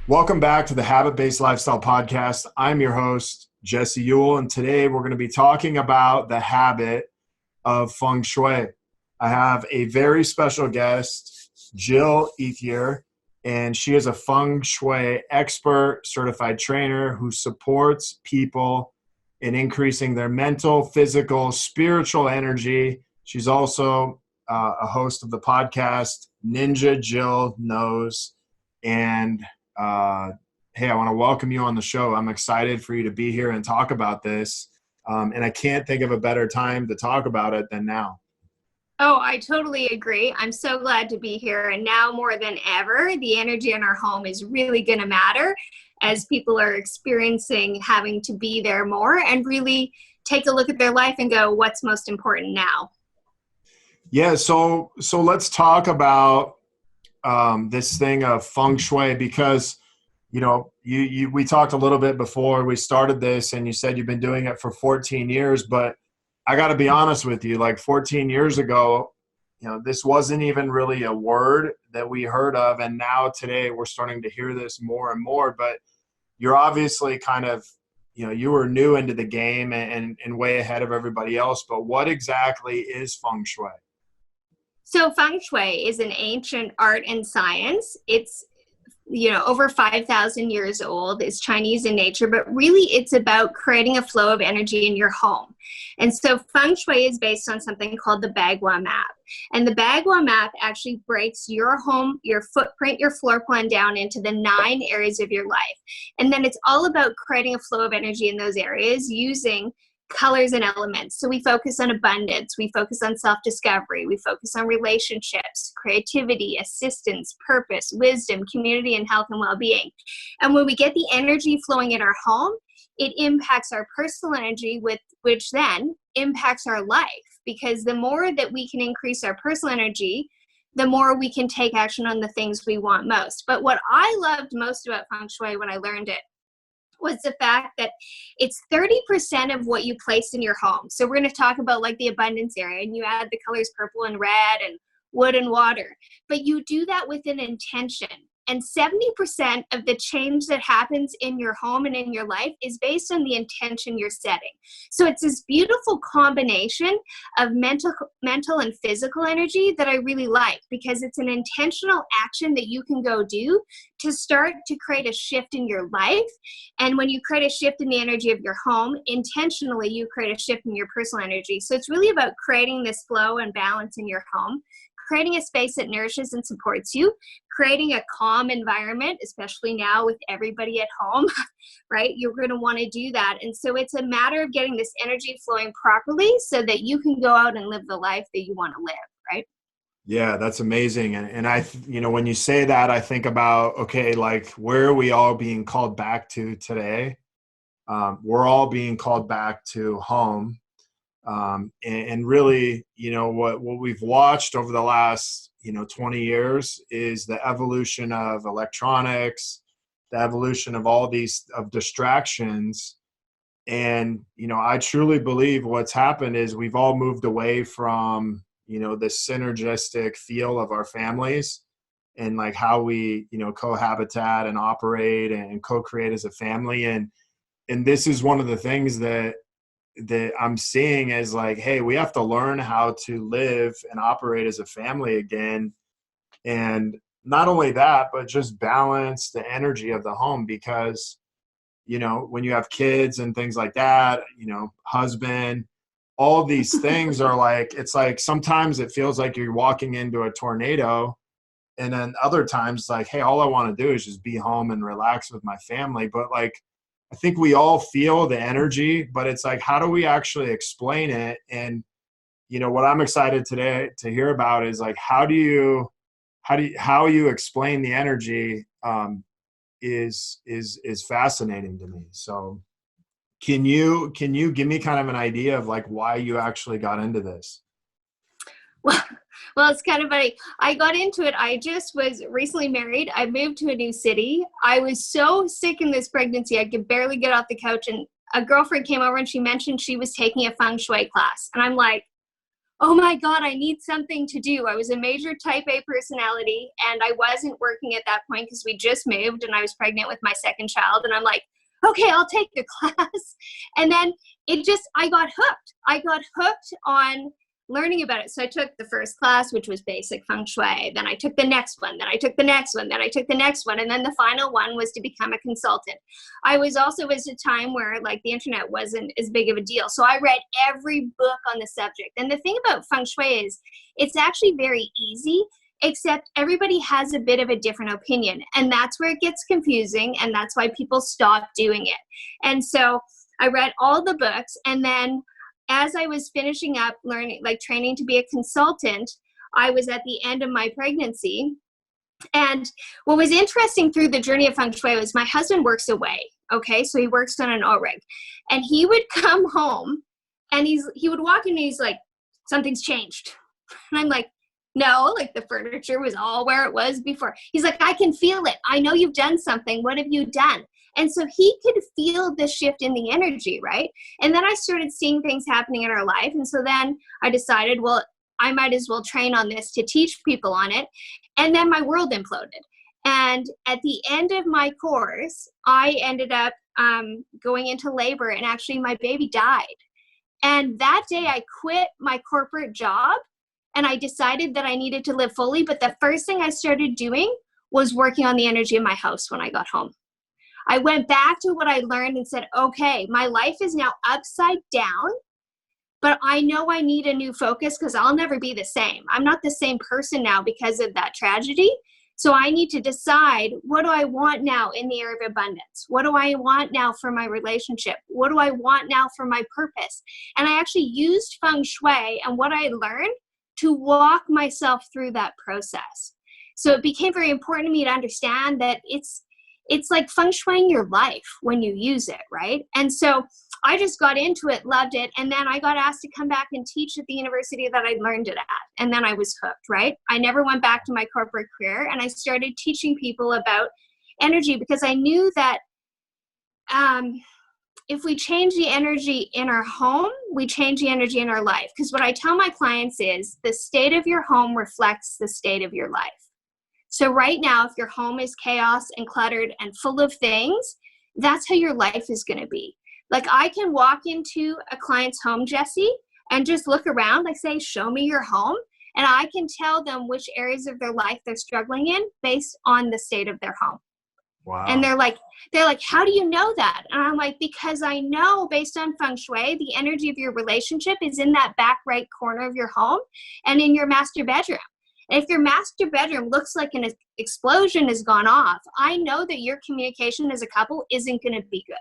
Welcome back to the Habit Based Lifestyle Podcast. I'm your host, Jesse Ewell, and today we're going to be talking about the habit of Feng Shui. I have a very special guest, Jill Ethier, and she is a Feng Shui expert, certified trainer who supports people in increasing their mental, physical, spiritual energy. She's also a host of the podcast, Ninja Jill Knows, and hey, I want to welcome you on the show. I'm excited for you to be here and talk about this. And I can't think of a better time to talk about it than now. Oh, I totally agree. I'm so glad to be here. And now more than ever, the energy in our home is really going to matter as people are experiencing having to be there more and really take a look at their life and go, what's most important now? Yeah, so let's talk about this thing of Feng Shui because we talked a little bit before we started this, and you said you've been doing it for 14 years, but I got to be honest with you, like 14 years ago, this wasn't even really a word that we heard of. And now today we're starting to hear this more and more, but you're obviously kind of, you were new into the game and way ahead of everybody else. But what exactly is Feng Shui? So Feng Shui is an ancient art and science. It's over 5,000 years old. It's Chinese in nature, but really it's about creating a flow of energy in your home. And so Feng Shui is based on something called the Bagua map. And the Bagua map actually breaks your home, your footprint, your floor plan down into the 9 areas of your life. And then it's all about creating a flow of energy in those areas using colors and elements. So we focus on abundance, we focus on self-discovery, we focus on relationships, creativity, assistance, purpose, wisdom, community, and health and well-being. And when we get the energy flowing in our home, it impacts our personal energy, which then impacts our life. Because the more that we can increase our personal energy, the more we can take action on the things we want most. But what I loved most about Feng Shui when I learned it was the fact that it's 30% of what you place in your home. So we're going to talk about like the abundance area, and you add the colors purple and red and wood and water, but you do that with an intention. And 70% of the change that happens in your home and in your life is based on the intention you're setting. So it's this beautiful combination of mental and physical energy that I really like, because it's an intentional action that you can go do to start to create a shift in your life. And when you create a shift in the energy of your home, intentionally, you create a shift in your personal energy. So it's really about creating this flow and balance in your home, creating a space that nourishes and supports you, creating a calm environment, especially now with everybody at home, right? You're going to want to do that. And so it's a matter of getting this energy flowing properly so that you can go out and live the life that you want to live, right? Yeah, that's amazing. And when you say that, I think about, okay, like where are we all being called back to today? We're all being called back to home. And really, what we've watched over the last, 20 years is the evolution of electronics, the evolution of all these of distractions. And, I truly believe what's happened is we've all moved away from, the synergistic feel of our families and like how we, cohabitat and operate and co-create as a family. And this is one of the things that I'm seeing as like, hey, we have to learn how to live and operate as a family again. And not only that, but just balance the energy of the home because, when you have kids and things like that, husband, all these things are like, it's like sometimes it feels like you're walking into a tornado. And then other times like, hey, all I want to do is just be home and relax with my family. But like, I think we all feel the energy, but it's like, how do we actually explain it? And, what I'm excited today to hear about is like, how you explain the energy is fascinating to me. So can you give me kind of an idea of like why you actually got into this? Well, it's kind of funny. I got into it. I just was recently married. I moved to a new city. I was so sick in this pregnancy, I could barely get off the couch. And a girlfriend came over and she mentioned she was taking a Feng Shui class. And I'm like, oh my God, I need something to do. I was a major type A personality and I wasn't working at that point because we just moved and I was pregnant with my second child. And I'm like, okay, I'll take the class. And then I got hooked. I got hooked on learning about it. So I took the first class, which was basic Feng Shui. Then I took the next one. Then I took the next one. Then I took the next one. And then the final one was to become a consultant. I was also at a time where like the internet wasn't as big of a deal. So I read every book on the subject. And the thing about Feng Shui is it's actually very easy, except everybody has a bit of a different opinion. And that's where it gets confusing. And that's why people stop doing it. And so I read all the books, and then as I was finishing up learning, like training to be a consultant, I was at the end of my pregnancy. And what was interesting through the journey of Feng Shui was my husband works away. Okay. So he works on an O-rig, and he would come home and he would walk in and he's like, something's changed. And I'm like, no, like the furniture was all where it was before. He's like, I can feel it. I know you've done something. What have you done? And so he could feel the shift in the energy, right? And then I started seeing things happening in our life. And so then I decided, well, I might as well train on this to teach people on it. And then my world imploded. And at the end of my course, I ended up going into labor, and actually my baby died. And that day I quit my corporate job and I decided that I needed to live fully. But the first thing I started doing was working on the energy of my house when I got home. I went back to what I learned and said, okay, my life is now upside down, but I know I need a new focus because I'll never be the same. I'm not the same person now because of that tragedy. So I need to decide, what do I want now in the area of abundance? What do I want now for my relationship? What do I want now for my purpose? And I actually used Feng Shui and what I learned to walk myself through that process. So it became very important to me to understand that it's like Feng Shuiing your life when you use it, right? And so I just got into it, loved it, and then I got asked to come back and teach at the university that I learned it at, and then I was hooked, right? I never went back to my corporate career, and I started teaching people about energy because I knew that if we change the energy in our home, we change the energy in our life. Because what I tell my clients is the state of your home reflects the state of your life. So right now, if your home is chaos and cluttered and full of things, that's how your life is going to be. Like I can walk into a client's home, Jesse, and just look around, like say, show me your home. And I can tell them which areas of their life they're struggling in based on the state of their home. Wow. And they're like, how do you know that? And I'm like, because I know based on Feng Shui, the energy of your relationship is in that back right corner of your home and in your master bedroom. And if your master bedroom looks like an explosion has gone off, I know that your communication as a couple isn't going to be good,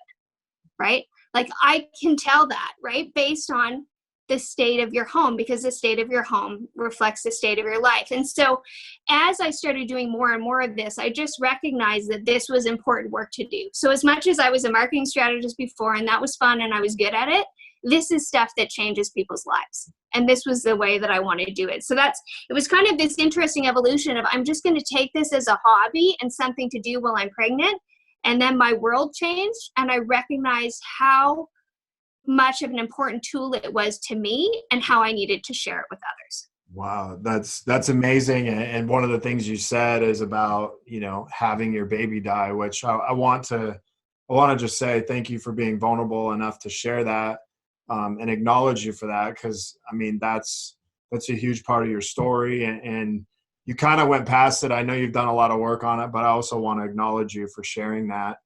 right? Like I can tell that, right? Based on the state of your home, because the state of your home reflects the state of your life. And so as I started doing more and more of this, I just recognized that this was important work to do. So as much as I was a marketing strategist before, and that was fun and I was good at it, this is stuff that changes people's lives. And this was the way that I wanted to do it. So it was kind of this interesting evolution of, I'm just going to take this as a hobby and something to do while I'm pregnant. And then my world changed and I recognized how much of an important tool it was to me and how I needed to share it with others. Wow, that's amazing. And one of the things you said is about, having your baby die, which I want to just say thank you for being vulnerable enough to share that and acknowledge you for that. Cause I mean, that's a huge part of your story and you kind of went past it. I know you've done a lot of work on it, but I also want to acknowledge you for sharing that.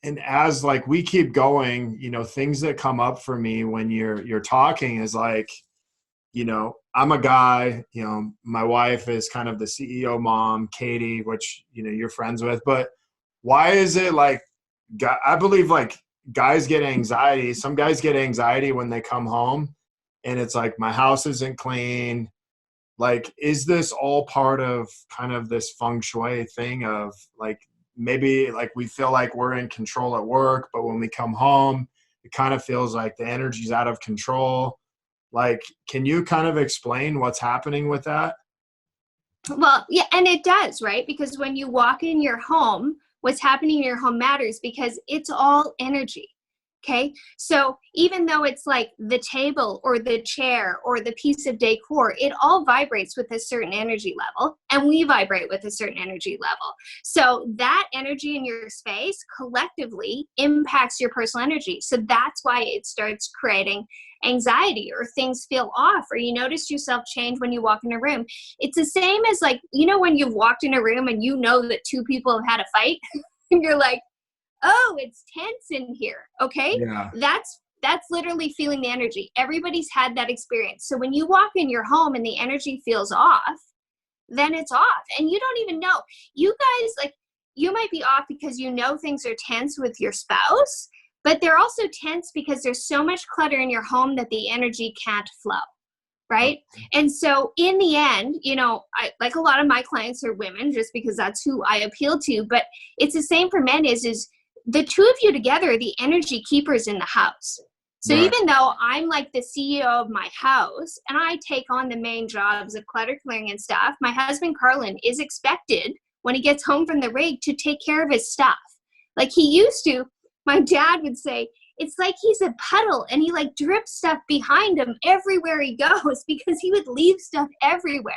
And as like we keep going, things that come up for me when you're talking is like, I'm a guy, my wife is kind of the CEO mom, Katie, which, you're friends with, but why is it like, I believe like guys get anxiety. Some guys get anxiety when they come home and it's like, my house isn't clean. Like, is this all part of kind of this Feng Shui thing of like, maybe like we feel like we're in control at work, but when we come home, it kind of feels like the energy's out of control. Like, can you kind of explain what's happening with that? Well, yeah, and it does, right? Because when you walk in your home, what's happening in your home matters because it's all energy. Okay. So even though it's like the table or the chair or the piece of decor, it all vibrates with a certain energy level, and we vibrate with a certain energy level. So that energy in your space collectively impacts your personal energy. So that's why it starts creating anxiety, or things feel off, or you notice yourself change when you walk in a room. It's the same as, like, when you've walked in a room and you know that two people have had a fight and you're like, oh, it's tense in here. Okay. Yeah. That's literally feeling the energy. Everybody's had that experience. So when you walk in your home and the energy feels off, then it's off. And you don't even know. You guys, like, you might be off because things are tense with your spouse, but they're also tense because there's so much clutter in your home that the energy can't flow. Right. And so in the end, I, like, a lot of my clients are women just because that's who I appeal to, but it's the same for men is the two of you together are the energy keepers in the house. So Right. even though I'm like the CEO of my house and I take on the main jobs of clutter clearing and stuff, my husband, Carlin, is expected when he gets home from the rig to take care of his stuff. Like he used to, my dad would say, it's like he's a puddle and he like drips stuff behind him everywhere he goes because he would leave stuff everywhere.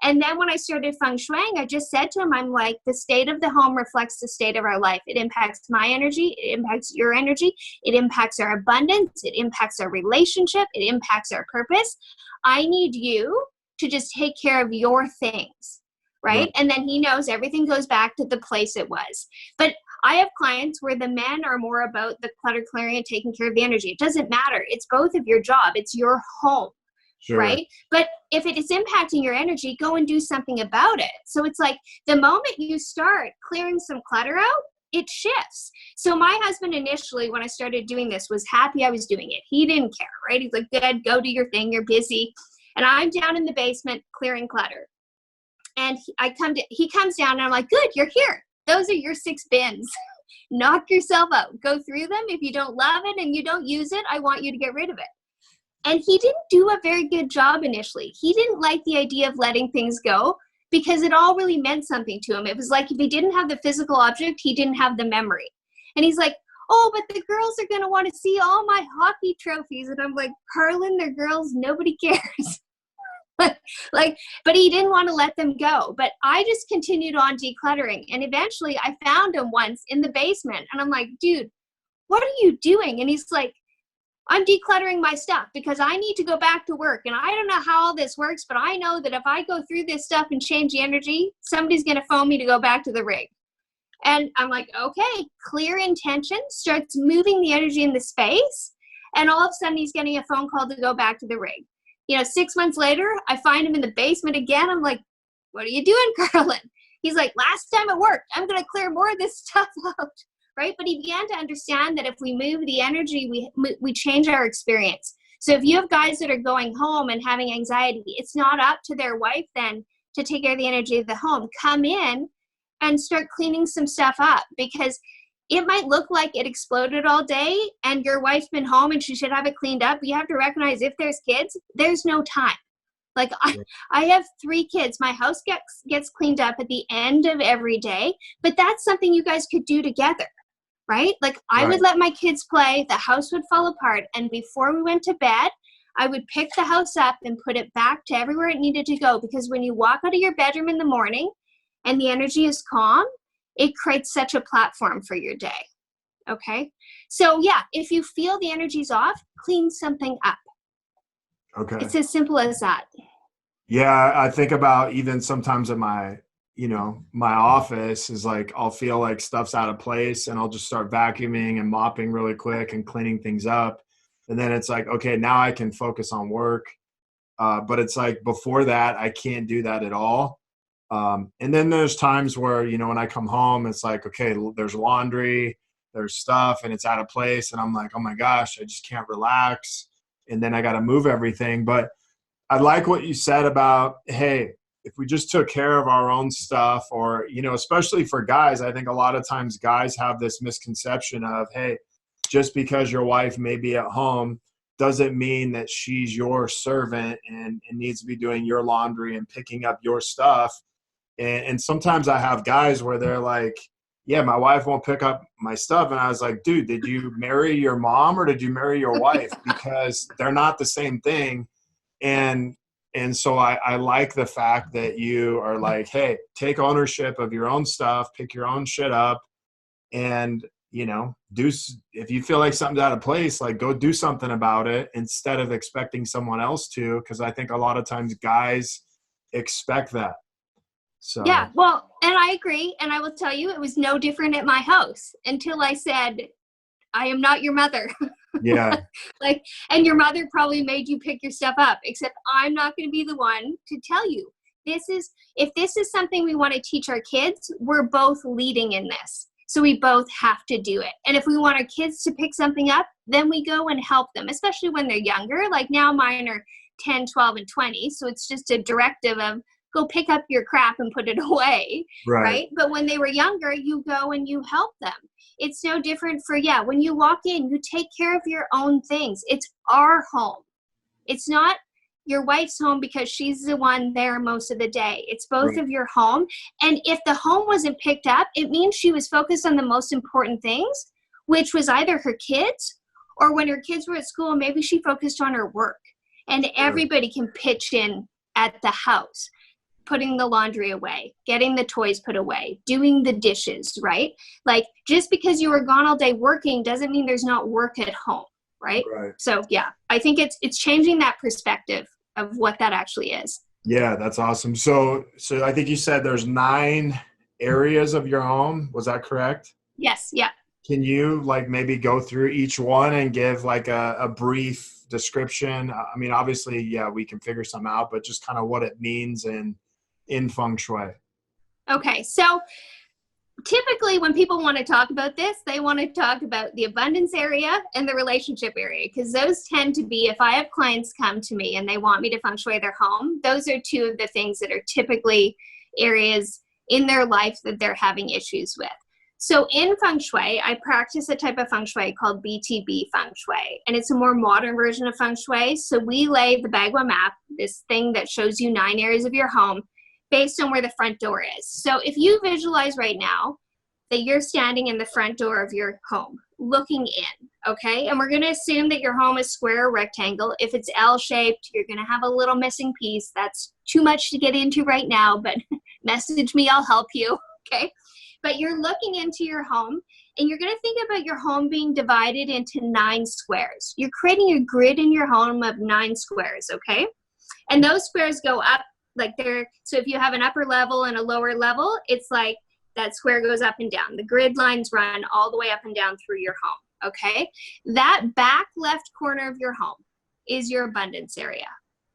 And then when I started Feng Shuiing, I just said to him, I'm like, the state of the home reflects the state of our life. It impacts my energy. It impacts your energy. It impacts our abundance. It impacts our relationship. It impacts our purpose. I need you to just take care of your things, right? And then he knows everything goes back to the place it was. But I have clients where the men are more about the clutter clearing and taking care of the energy. It doesn't matter. It's both of your job. It's your home. Sure. Right? But if it is impacting your energy, go and do something about it. So it's like the moment you start clearing some clutter out, it shifts. So my husband initially, when I started doing this, was happy I was doing it. He didn't care, right? He's like, good, go do your thing. You're busy. And I'm down in the basement clearing clutter. And he comes down and I'm like, good, you're here. Those are your 6 bins. Knock yourself out. Go through them. If you don't love it and you don't use it, I want you to get rid of it. And he didn't do a very good job initially. He didn't like the idea of letting things go because it all really meant something to him. It was like if he didn't have the physical object, he didn't have the memory. And he's like, oh, but the girls are going to want to see all my hockey trophies. And I'm like, Carlin, they're girls. Nobody cares. But he didn't want to let them go. But I just continued on decluttering. And eventually I found him once in the basement. And I'm like, dude, what are you doing? And he's like, I'm decluttering my stuff because I need to go back to work. And I don't know how all this works, but I know that if I go through this stuff and change the energy, somebody's going to phone me to go back to the rig. And I'm like, okay, clear intention starts moving the energy in the space. And all of a sudden he's getting a phone call to go back to the rig. 6 months later, I find him in the basement again. I'm like, what are you doing, Carlin? He's like, last time it worked. I'm going to clear more of this stuff out. Right? But he began to understand that if we move the energy, we change our experience. So if you have guys that are going home and having anxiety, it's not up to their wife then to take care of the energy of the home. Come in and start cleaning some stuff up, because it might look like it exploded all day and your wife's been home and she should have it cleaned up. But you have to recognize if there's kids, there's no time. Like I have 3 kids. My house gets cleaned up at the end of every day, but that's something you guys could do together. Right? Like I would let my kids play, the house would fall apart. And before we went to bed, I would pick the house up and put it back to everywhere it needed to go. Because when you walk out of your bedroom in the morning and the energy is calm, it creates such a platform for your day. Okay. So yeah, if you feel the energy's off, clean something up. Okay. It's as simple as that. Yeah. I think about even sometimes at my office is like, I'll feel like stuff's out of place and I'll just start vacuuming and mopping really quick and cleaning things up. And then it's like, okay, now I can focus on work. But it's like before that, I can't do that at all. And then there's times where, when I come home, it's like, okay, there's laundry, there's stuff and it's out of place. And I'm like, oh my gosh, I just can't relax. And then I got to move everything. But I like what you said about, hey, if we just took care of our own stuff, or, especially for guys, I think a lot of times guys have this misconception of, hey, just because your wife may be at home doesn't mean that she's your servant and needs to be doing your laundry and picking up your stuff. And sometimes I have guys where they're like, yeah, my wife won't pick up my stuff. And I was like, dude, did you marry your mom or did you marry your wife? Because they're not the same thing. And so I like the fact that you are like, hey, take ownership of your own stuff, pick your own shit up, and if you feel like something's out of place, like go do something about it instead of expecting someone else to. Because I think a lot of times guys expect that. Yeah, So well, and I agree. And I will tell you, it was no different at my house until I said, I am not your mother. yeah, Like, and your mother probably made you pick your stuff up, except I'm not going to be the one to tell you. If this is something we want to teach our kids, we're both leading in this. So we both have to do it. And if we want our kids to pick something up, then we go and help them, especially when they're younger. Like now mine are 10, 12, and 20. So it's just a directive of go pick up your crap and put it away, right, right? But when they were younger, you go and you help them. It's no different for, when you walk in, you take care of your own things. It's our home. It's not your wife's home because she's the one there most of the day. It's both right, of your home. And if the home wasn't picked up, it means she was focused on the most important things, which was either her kids or when her kids were at school, maybe she focused on her work. And sure, everybody can pitch in at the house, putting the laundry away, getting the toys put away, doing the dishes, right? Like just because you were gone all day working doesn't mean there's not work at home, right? right. So yeah, I think it's changing that perspective of what that actually is. Yeah, that's awesome. So I think you said there's 9 areas of your home. Was that correct? Yes, yeah. Can you like maybe go through each one and give like a brief description? I mean, obviously, yeah, we can figure some out, but just kind of what it means in Feng Shui. Okay, so typically when people want to talk about this, they want to talk about the abundance area and the relationship area, because those tend to be, if I have clients come to me and they want me to Feng Shui their home, those are two of the things that are typically areas in their life that they're having issues with. So in Feng Shui, I practice a type of Feng Shui called BTB Feng Shui, and it's a more modern version of Feng Shui. So we lay the Bagua map, this thing that shows you 9 areas of your home, based on where the front door is. So if you visualize right now that you're standing in the front door of your home, looking in, okay? And we're gonna assume that your home is square or rectangle. If it's L-shaped, you're gonna have a little missing piece. That's too much to get into right now, but message me, I'll help you, okay? But you're looking into your home and you're gonna think about your home being divided into 9 squares. You're creating a grid in your home of 9 squares, okay? And those squares go up like so if you have an upper level and a lower level, it's like that square goes up and down. The grid lines run all the way up and down through your home, okay? That back left corner of your home is your abundance area,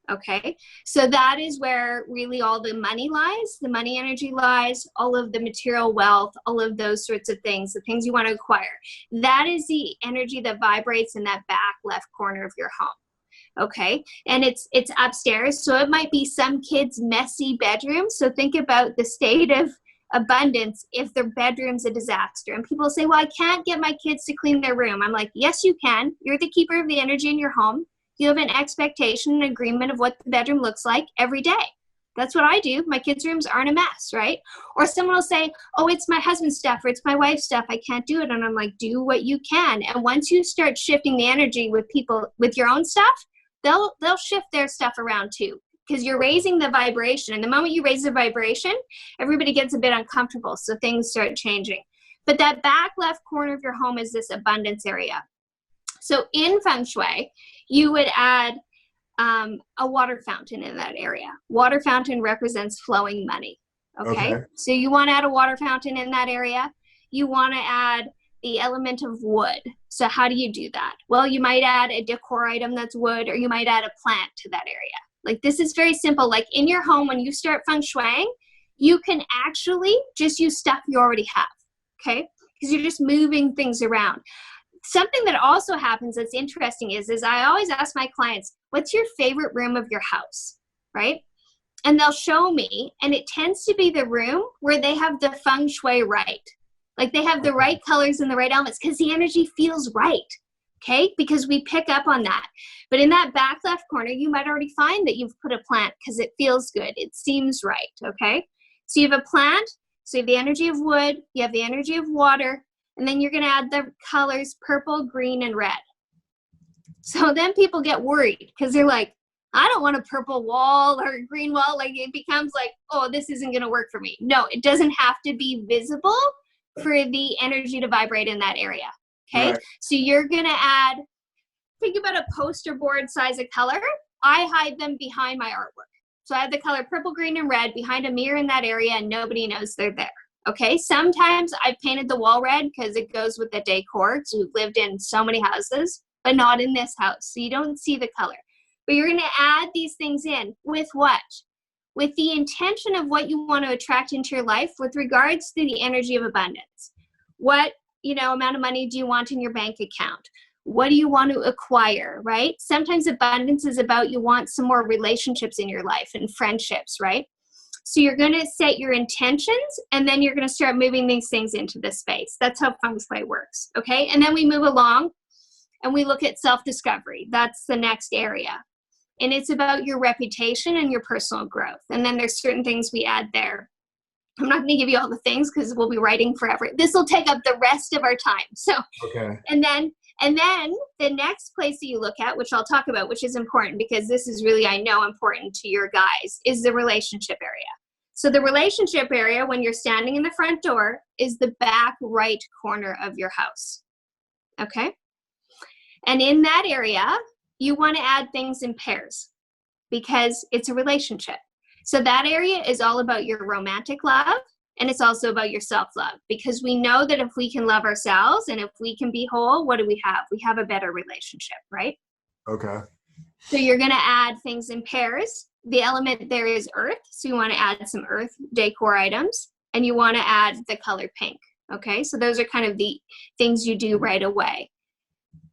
okay? So that is where really all the money lies, the money energy lies, all of the material wealth, all of those sorts of things, the things you want to acquire. That is the energy that vibrates in that back left corner of your home. Okay, and it's upstairs, so it might be some kids' messy bedroom. So think about the state of abundance if their bedroom's a disaster. And people say, well, I can't get my kids to clean their room. I'm like, yes, you can. You're the keeper of the energy in your home. You have an expectation, an agreement of what the bedroom looks like every day. That's what I do. My kids' rooms aren't a mess, right? Or someone will say, oh, it's my husband's stuff or it's my wife's stuff. I can't do it. And I'm like, do what you can. And once you start shifting the energy with people, with your own stuff, they'll shift their stuff around too, because you're raising the vibration. And the moment you raise the vibration, everybody gets a bit uncomfortable. So things start changing. But that back left corner of your home is this abundance area. So in Feng Shui, you would add a water fountain in that area. Water fountain represents flowing money. Okay. So you want to add a water fountain in that area. You want to add the element of wood. So how do you do that? Well, you might add a decor item that's wood, or you might add a plant to that area. Like this is very simple. Like in your home, when you start Feng Shuiing, you can actually just use stuff you already have, okay? Because you're just moving things around. Something that also happens that's interesting is I always ask my clients, what's your favorite room of your house, right? And they'll show me, and it tends to be the room where they have the Feng Shui right. Like they have the right colors and the right elements because the energy feels right, okay? Because we pick up on that. But in that back left corner, you might already find that you've put a plant because it feels good. It seems right, okay? So you have a plant. So you have the energy of wood, you have the energy of water, and then you're going to add the colors purple, green, and red. So then people get worried because they're like, I don't want a purple wall or a green wall. Like it becomes like, oh, this isn't going to work for me. No, it doesn't have to be visible for the energy to vibrate in that area. Okay. Right. So you're going to add, think about a poster board size of color. I hide them behind my artwork. So I have the color purple, green, and red behind a mirror in that area and nobody knows they're there. Okay. Sometimes I've painted the wall red because it goes with the decor. So we've lived in so many houses, but not in this house. So you don't see the color. But you're going to add these things in with what? With the intention of what you want to attract into your life with regards to the energy of abundance. What, amount of money do you want in your bank account? What do you want to acquire, right? Sometimes abundance is about you want some more relationships in your life and friendships, right? So you're going to set your intentions and then you're going to start moving these things into the space. That's how Feng Shui works, okay? And then we move along and we look at self-discovery. That's the next area. And it's about your reputation and your personal growth. And then there's certain things we add there. I'm not going to give you all the things because we'll be writing forever. This will take up the rest of our time. So, okay. And then the next place that you look at, which I'll talk about, which is important because this is really, I know, important to your guys, is the relationship area. So the relationship area, when you're standing in the front door, is the back right corner of your house. Okay. And in that area, you want to add things in pairs because it's a relationship. So that area is all about your romantic love and it's also about your self-love because we know that if we can love ourselves and if we can be whole, what do we have? We have a better relationship, right? Okay. So you're going to add things in pairs. The element there is earth. So you want to add some earth decor items and you want to add the color pink. Okay. So those are kind of the things you do right away.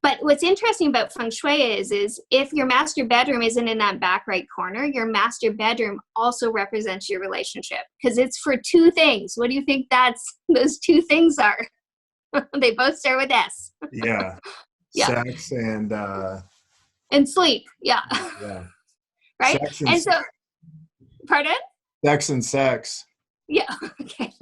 But what's interesting about Feng Shui is if your master bedroom isn't in that back right corner, your master bedroom also represents your relationship because it's for two things. What do you think those two things are? They both start with S. Yeah. Yeah. Sex and sleep. Yeah. Yeah. Right? And so, pardon? Sex and sex. Yeah. Okay.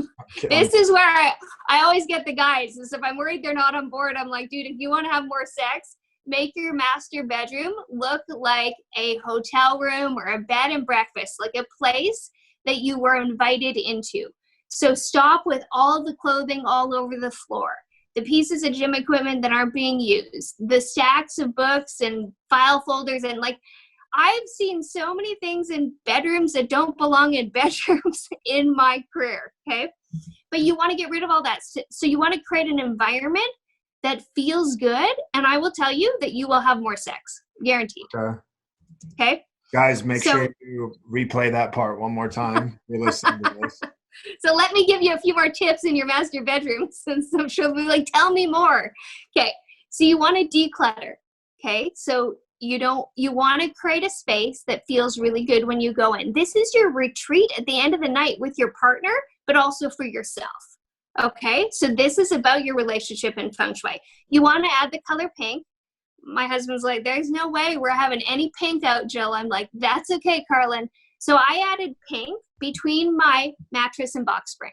This is where I always get the guys. Is if I'm worried they're not on board, I'm like, dude, if you want to have more sex, make your master bedroom look like a hotel room or a bed and breakfast, like a place that you were invited into. So stop with all the clothing all over the floor, the pieces of gym equipment that aren't being used, the stacks of books and file folders and I've seen so many things in bedrooms that don't belong in bedrooms in my career, okay? But you want to get rid of all that. So you want to create an environment that feels good, and I will tell you that you will have more sex, guaranteed. Okay? Guys, make sure you replay that part one more time. You're listening to this. So let me give you a few more tips in your master bedroom, since I'm sure we'll be like, tell me more. Okay, so you want to declutter, okay? So you want to create a space that feels really good when you go in. This is your retreat at the end of the night with your partner, but also for yourself. Okay, so this is about your relationship in Feng Shui. You want to add the color pink. My husband's like, there's no way we're having any pink out, Jill. I'm like, that's okay, Carlin. So I added pink between my mattress and box spring.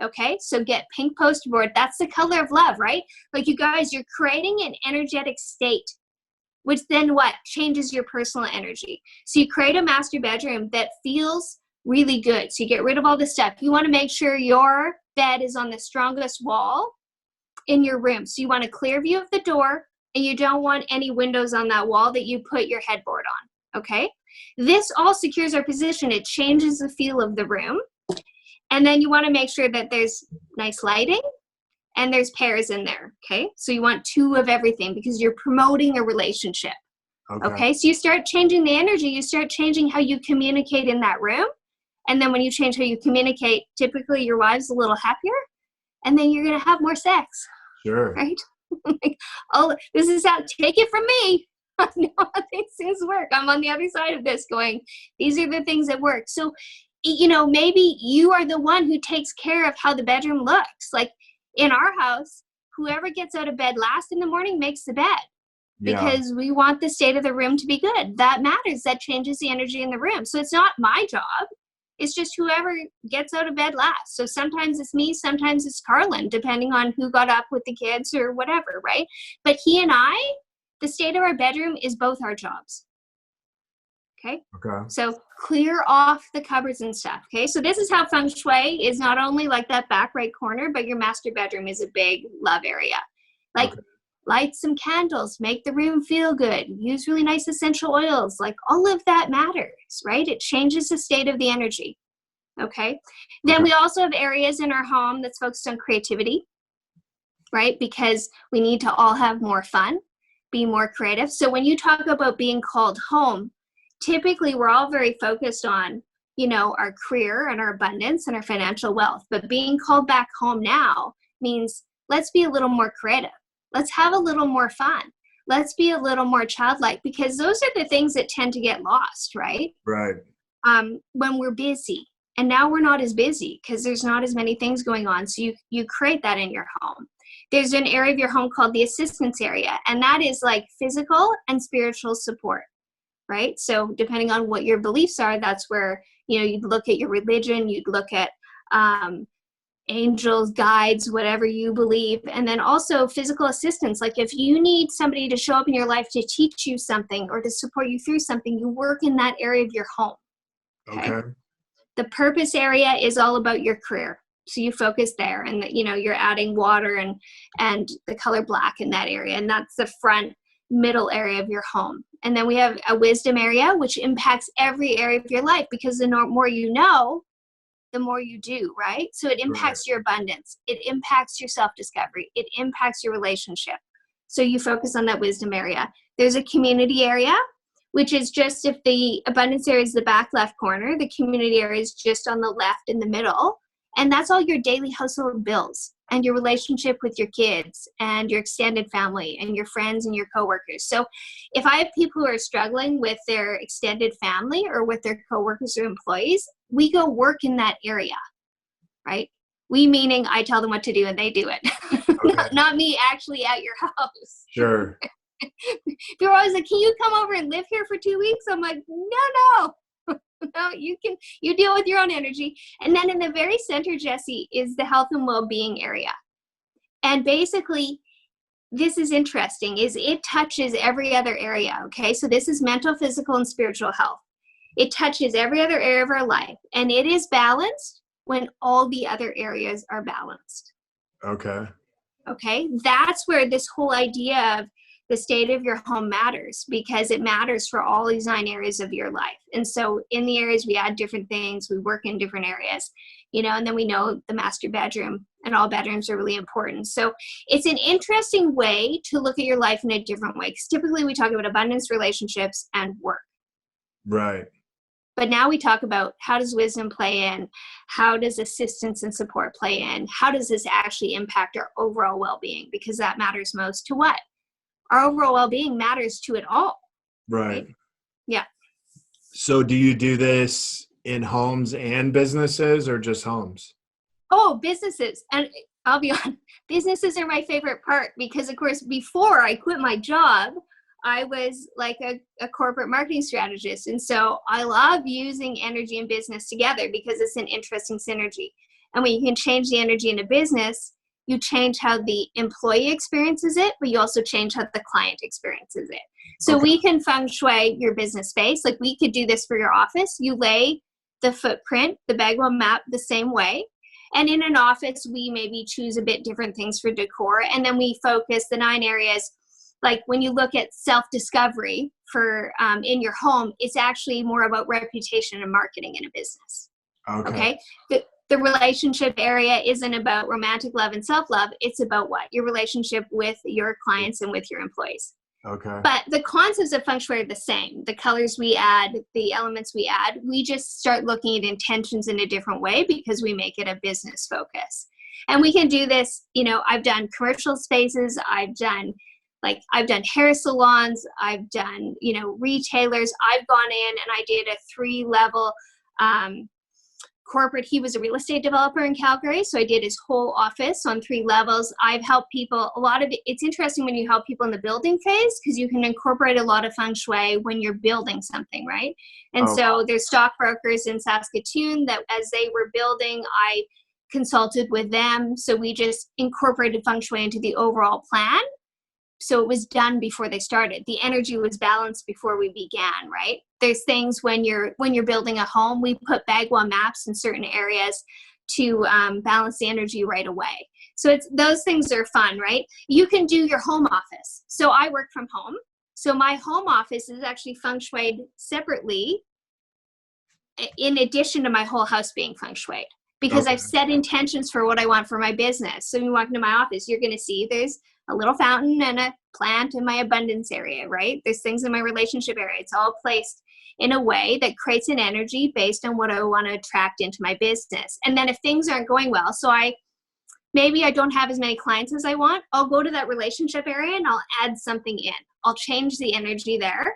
Okay, so get pink poster board. That's the color of love, right? Like you guys, you're creating an energetic state, which then what? Changes your personal energy. So you create a master bedroom that feels really good. So you get rid of all this stuff. You want to make sure your bed is on the strongest wall in your room. So you want a clear view of the door and you don't want any windows on that wall that you put your headboard on. Okay. This all secures our position. It changes the feel of the room. And then you want to make sure that there's nice lighting and there's pairs in there. Okay. So you want two of everything because you're promoting a relationship. Okay. So you start changing the energy. You start changing how you communicate in that room. And then when you change how you communicate, typically your wife's a little happier and then you're going to have more sex. Sure. Right? Oh, this is how, take it from me. I know how these things work. I'm on the other side of this going, these are the things that work. So, maybe you are the one who takes care of how the bedroom looks. Like in our house, whoever gets out of bed last in the morning makes the bed. Because we want the state of the room to be good. That matters. That changes the energy in the room. So it's not my job. It's just whoever gets out of bed last. So sometimes it's me, sometimes it's Carlin, depending on who got up with the kids or whatever, right? But he and I, the state of our bedroom is both our jobs. Okay. So clear off the cupboards and stuff. Okay. So this is how Feng Shui is not only like that back right corner, but your master bedroom is a big love area. Like light some candles, make the room feel good, use really nice essential oils. Like all of that matters, right? It changes the state of the energy. Okay. Then we also have areas in our home that's focused on creativity, right? Because we need to all have more fun, be more creative. So when you talk about being called home, typically we're all very focused on, you know, our career and our abundance and our financial wealth. But being called back home now means let's be a little more creative. Let's have a little more fun. Let's be a little more childlike, because those are the things that tend to get lost, right? Right. When we're busy. And now we're not as busy because there's not as many things going on. So you create that in your home. There's an area of your home called the assistance area. And that is like physical and spiritual support. Right? So depending on what your beliefs are, that's where, you know, you'd look at your religion, you'd look at angels, guides, whatever you believe. And then also physical assistance. Like if you need somebody to show up in your life to teach you something or to support you through something, you work in that area of your home. Okay. The purpose area is all about your career. So you focus there, and you know, you're adding water and the color black in that area. And that's the front middle area of your home. And then we have a wisdom area, which impacts every area of your life, because the more you know, the more you do, right? So it impacts your abundance. It impacts your self-discovery. It impacts your relationship. So you focus on that wisdom area. There's a community area, which is just, if the abundance area is the back left corner, the community area is just on the left in the middle. And that's all your daily household bills and your relationship with your kids and your extended family and your friends and your coworkers. So if I have people who are struggling with their extended family or with their coworkers or employees, we go work in that area, right? We meaning I tell them what to do and they do it. not me actually at your house. Sure. People are always like, can you come over and live here for 2 weeks? I'm like, no. No, you deal with your own energy. And then in the very center, Jesse, is the health and well-being area. And basically, this is interesting, is it touches every other area, okay? So this is mental, physical, and spiritual health. It touches every other area of our life. And it is balanced when all the other areas are balanced. Okay? That's where this whole idea of the state of your home matters, because it matters for all these 9 areas of your life. And so in the areas, we add different things, we work in different areas, you know, and then we know the master bedroom, and all bedrooms are really important. So it's an interesting way to look at your life in a different way, because typically we talk about abundance, relationships, and work. Right. But now we talk about, how does wisdom play in? How does assistance and support play in? How does this actually impact our overall well-being? Because that matters most to what? Our overall well-being matters to it all. Right. Yeah. So do you do this in homes and businesses, or just homes? Oh, businesses. And I'll be honest, businesses are my favorite part, because of course, before I quit my job, I was like a corporate marketing strategist. And so I love using energy and business together, because it's an interesting synergy. And when you can change the energy in a business, you change how the employee experiences it, but you also change how the client experiences it. So we can feng shui your business space. Like we could do this for your office. You lay the footprint, the Bagwell map, the same way. And in an office, we maybe choose a bit different things for decor. And then we focus the 9 areas. Like when you look at self-discovery for in your home, it's actually more about reputation and marketing in a business. Okay? The relationship area isn't about romantic love and self-love. It's about what? Your relationship with your clients and with your employees. But the concepts of feng shui are the same. The colors we add, the elements we add, we just start looking at intentions in a different way, because we make it a business focus. And we can do this, you know, I've done commercial spaces, I've done hair salons, I've done, you know, retailers. I've gone in and I did a 3-level corporate. He was a real estate developer in Calgary. So I did his whole office on 3 levels. I've helped people a lot of it. It's interesting when you help people in the building phase, because you can incorporate a lot of Feng Shui when you're building something, right? And so there's stockbrokers in Saskatoon that as they were building, I consulted with them. So we just incorporated Feng Shui into the overall plan. So it was done before they started. The energy was balanced before we began, right? There's things when you're building a home, we put Bagua maps in certain areas to balance the energy right away. So it's those things are fun, right? You can do your home office. So I work from home. So my home office is actually Feng Shuied separately, in addition to my whole house being Feng Shuied, because I've set intentions for what I want for my business. So when you walk into my office, you're going to see there's a little fountain and a plant in my abundance area, right? There's things in my relationship area. It's all placed in a way that creates an energy based on what I want to attract into my business. And then if things aren't going well, so maybe I don't have as many clients as I want, I'll go to that relationship area and I'll add something in. I'll change the energy there.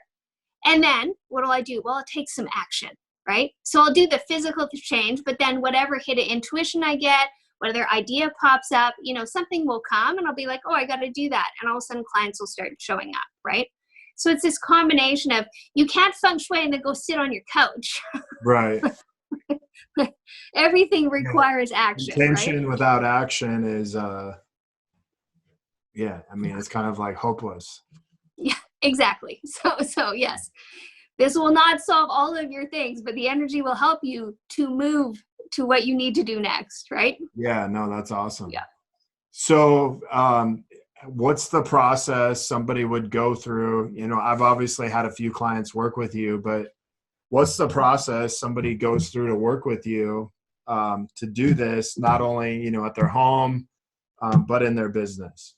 And then what will I do? Well, it takes some action, right? So I'll do the physical change, but then whatever hit of intuition I get, whatever idea pops up, something will come and I'll be like, oh, I got to do that. And all of a sudden clients will start showing up, right? So it's this combination of, you can't Feng Shui and then go sit on your couch. Right. Everything requires action. Intention right? without action is, it's kind of like hopeless. Yeah, exactly. So yes, this will not solve all of your things, but the energy will help you to move to what you need to do next, right? Yeah, no, that's awesome. Yeah. So what's the process somebody would go through? I've obviously had a few clients work with you, but what's the process somebody goes through to work with you to do this, not only, at their home, but in their business?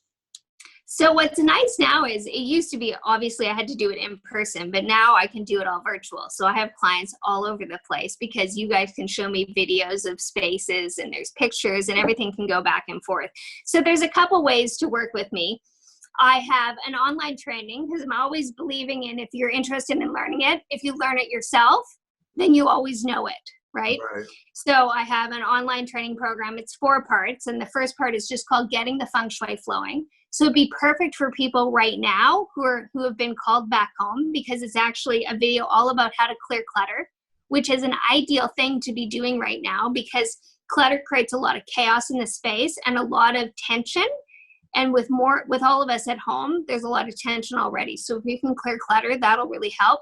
So what's nice now is, it used to be, obviously I had to do it in person, but now I can do it all virtual. So I have clients all over the place because you guys can show me videos of spaces and there's pictures and everything can go back and forth. So there's a couple ways to work with me. I have an online training because I'm always believing in, if you're interested in learning it, if you learn it yourself, then you always know it, right? So I have an online training program. It's 4 parts. And the first part is just called Getting the Feng Shui Flowing. So it'd be perfect for people right now who have been called back home, because it's actually a video all about how to clear clutter, which is an ideal thing to be doing right now, because clutter creates a lot of chaos in the space and a lot of tension. And with all of us at home, there's a lot of tension already. So if you can clear clutter, that'll really help.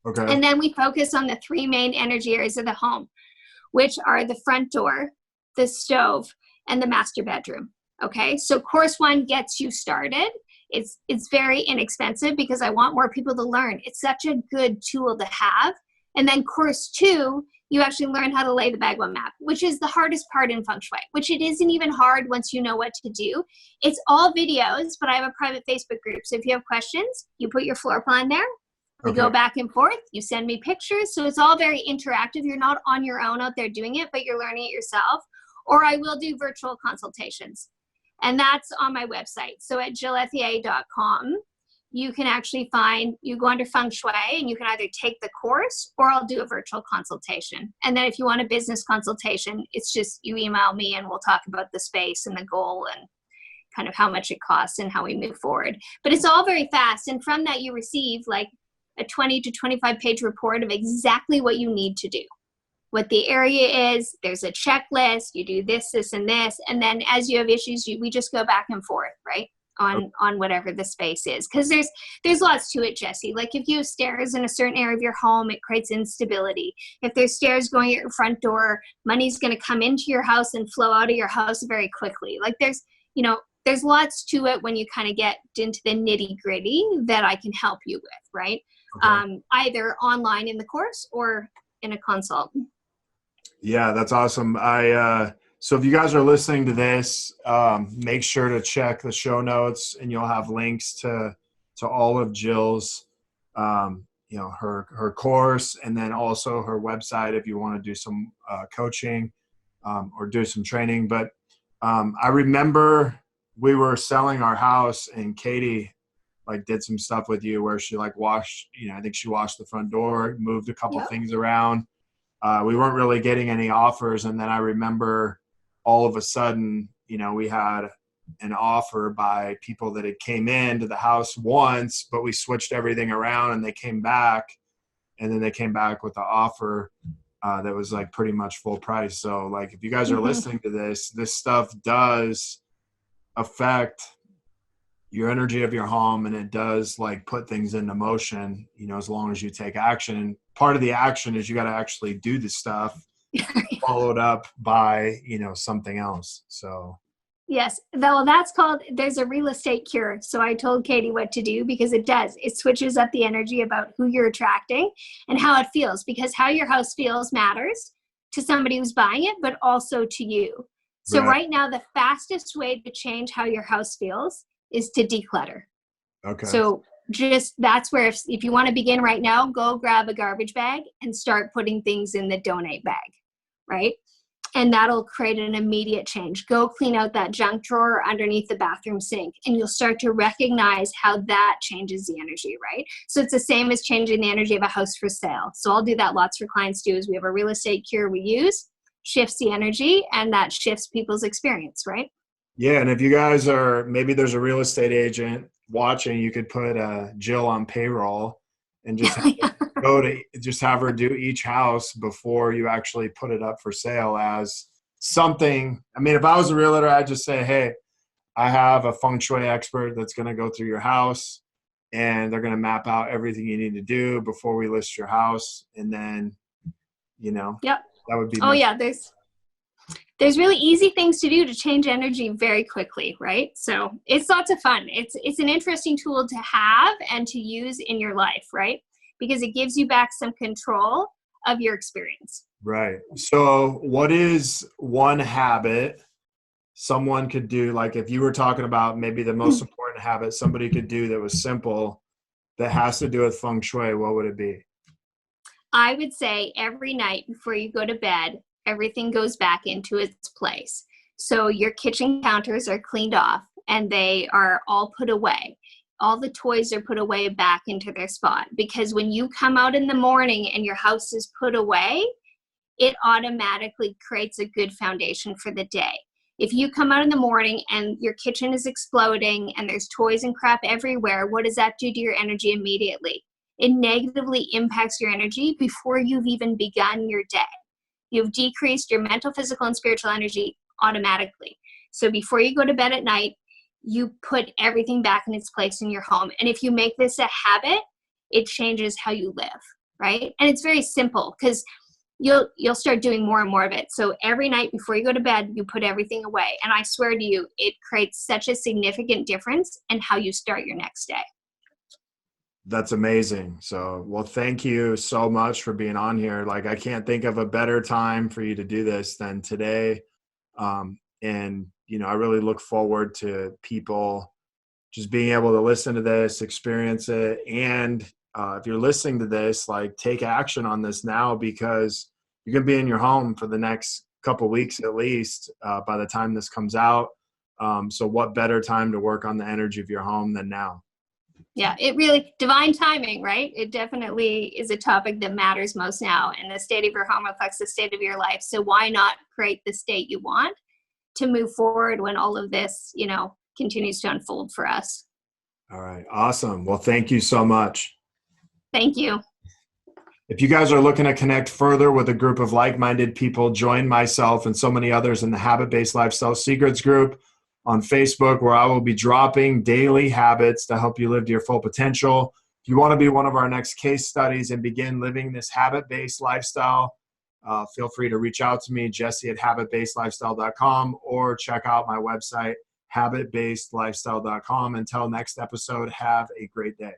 Okay. And then we focus on the 3 main energy areas of the home, which are the front door, the stove, and the master bedroom. Okay, so course 1 gets you started. It's very inexpensive because I want more people to learn. It's such a good tool to have. And then course 2, you actually learn how to lay the Bagua map, which is the hardest part in Feng Shui, which it isn't even hard once you know what to do. It's all videos, but I have a private Facebook group. So if you have questions, you put your floor plan there. We go back and forth. You send me pictures. So it's all very interactive. You're not on your own out there doing it, but you're learning it yourself. Or I will do virtual consultations. And that's on my website. So at jillethier.com, you can actually you go under Feng Shui and you can either take the course or I'll do a virtual consultation. And then if you want a business consultation, it's just you email me and we'll talk about the space and the goal and kind of how much it costs and how we move forward. But it's all very fast. And from that, you receive like a 20 to 25 page report of exactly what you need to do. What the area is, there's a checklist, you do this, this, and this. And then as you have issues, we just go back and forth, right? On whatever the space is. Because there's lots to it, Jesse. Like if you have stairs in a certain area of your home, it creates instability. If there's stairs going at your front door, money's going to come into your house and flow out of your house very quickly. Like there's lots to it when you kind of get into the nitty gritty that I can help you with, right? Okay. Either online in the course or in a consult. Yeah, that's awesome. So if you guys are listening to this, make sure to check the show notes, and you'll have links to all of Jill's, her course, and then also her website if you want to do some coaching or do some training. But I remember we were selling our house, and Katie did some stuff with you where she washed, I think she washed the front door, moved a couple things around. we weren't really getting any offers. And then I remember all of a sudden, we had an offer by people that had came into the house once, but we switched everything around and they came back, and then they came back with the offer that was like pretty much full price. So like, if you guys are listening to this stuff does affect your energy of your home, and it does like put things into motion, as long as you take action. And part of the action is you got to actually do the stuff followed up by, something else. So yes, well, that's called, there's a real estate cure. So I told Katie what to do, because it switches up the energy about who you're attracting and how it feels, because how your house feels matters to somebody who's buying it, but also to you. So right now, the fastest way to change how your house feels is to declutter. Okay. So that's where, if you want to begin right now, go grab a garbage bag and start putting things in the donate bag, right? And that'll create an immediate change. Go clean out that junk drawer underneath the bathroom sink, and you'll start to recognize how that changes the energy, right? So it's the same as changing the energy of a house for sale. So I'll do that lots for clients too, is we have a real estate cure we use, shifts the energy, and that shifts people's experience, right? Yeah, and if you guys maybe there's a real estate agent watching, you could put Jill on payroll and just have her do each house before you actually put it up for sale as something. I mean, if I was a realtor, I'd just say, hey, I have a Feng Shui expert that's going to go through your house, and they're going to map out everything you need to do before we list your house. And then, Yep. that would be. Oh yeah, there's really easy things to do to change energy very quickly, right? So it's lots of fun. It's an interesting tool to have and to use in your life, right? Because it gives you back some control of your experience. Right. So what is one habit someone could do? Like, if you were talking about maybe the most important habit somebody could do that was simple, that has to do with Feng Shui, what would it be? I would say every night before you go to bed, everything goes back into its place. So your kitchen counters are cleaned off and they are all put away. All the toys are put away back into their spot, because when you come out in the morning and your house is put away, it automatically creates a good foundation for the day. If you come out in the morning and your kitchen is exploding and there's toys and crap everywhere, what does that do to your energy immediately? It negatively impacts your energy before you've even begun your day. You've decreased your mental, physical, and spiritual energy automatically. So before you go to bed at night, you put everything back in its place in your home. And if you make this a habit, it changes how you live, right? And it's very simple, because you'll start doing more and more of it. So every night before you go to bed, you put everything away. And I swear to you, it creates such a significant difference in how you start your next day. That's amazing. So, well, thank you so much for being on here. Like, I can't think of a better time for you to do this than today. And, I really look forward to people just being able to listen to this, experience it. And if you're listening to this, like, take action on this now, because you're going to be in your home for the next couple of weeks, at least, by the time this comes out. So what better time to work on the energy of your home than now? Yeah, it really, divine timing, right? It definitely is a topic that matters most now. And the state of your home reflects the state of your life. So why not create the state you want to move forward when all of this, continues to unfold for us? All right. Awesome. Well, thank you so much. Thank you. If you guys are looking to connect further with a group of like-minded people, join myself and so many others in the Habit-Based Lifestyle Secrets group on Facebook, where I will be dropping daily habits to help you live to your full potential. If you want to be one of our next case studies and begin living this habit-based lifestyle, feel free to reach out to me, jesse@habitbasedlifestyle.com, or check out my website, habitbasedlifestyle.com. Until next episode, have a great day.